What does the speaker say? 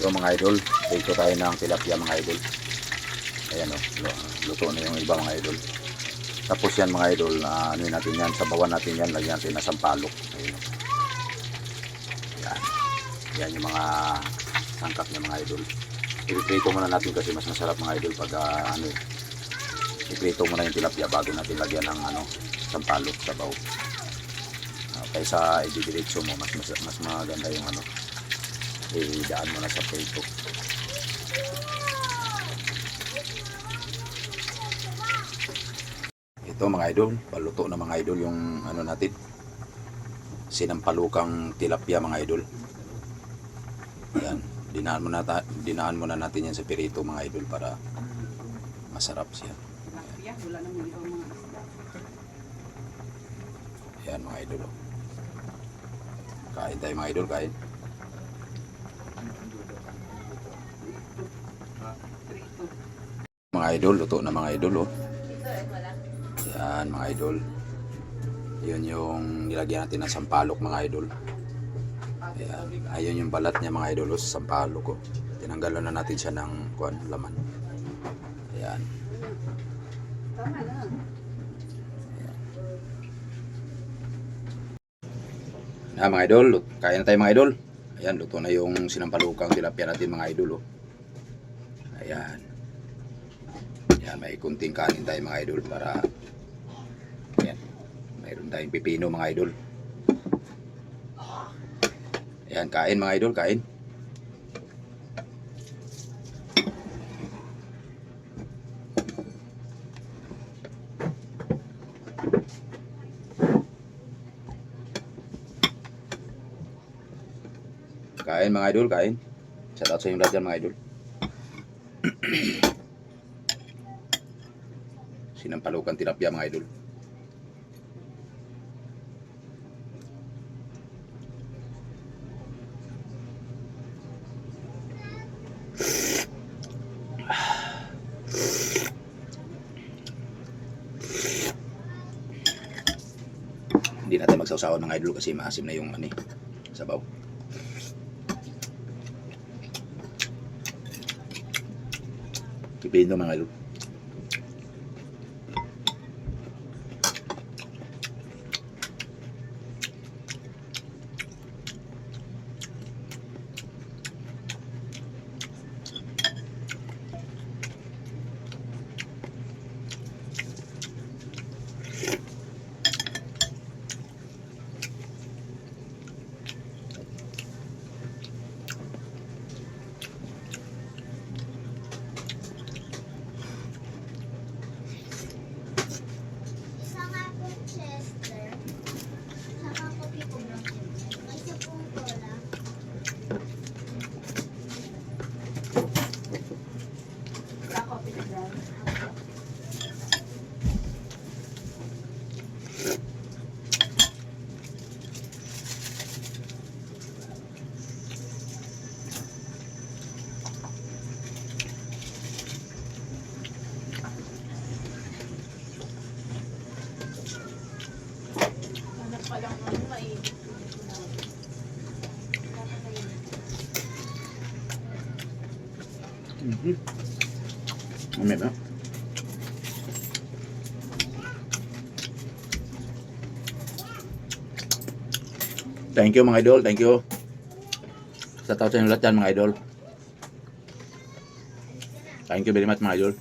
So mga idol, dito tayo ng tilapia mga idol. Ayan o, luto na yung iba mga idol. Tapos yan mga idol, ano natin yan, sabawan natin yan, lagyan natin na sampalok. Ayan o. Yan. Yan yung mga sangkap niya mga idol. I-prito muna natin kasi mas masarap mga idol pag i-prito muna yung tilapia bago natin lagyan ng sampalok, sabaw. Kaysa i-diretso mo, mas maganda yung idaan mo na sa prito. Ito mga idol, paluto na mga idol yung natin, sinampalukang tilapia mga idol. Yan, dinaan muna natin yan sa prito mga idol para masarap siya. Yan mga idol. Kain tayo mga idol, kain. Mga idol, luto na mga idol. Yan mga idol. Yun yung nilagyan natin ng sampalok mga idol. Ayan, ayun yung balat niya mga idol sa sampalok. Tinanggalan na natin siya ng laman. Ayan. Na mga idol, kain na tayo mga idol. Ayan, luto na yung sinampalukang tilapia natin mga idol. Ayan. Ayan, may kunting kanin tayo mga idol para ayan, mayroon tayong pipino mga idol. Ayan, kain mga idol, kain. Kain mga idol, kain. Shout out sa inyong lahat dyan mga idol. Sinampalukan tilapia mga idol. Hindi natin magsawsawan mga idol kasi maasim na yung sabaw. Pipino mga idol. Mamaya ba? Thank you mga idol, thank you. Sa tao sa inyo lahat yan mga idol. Thank you very much mga idol.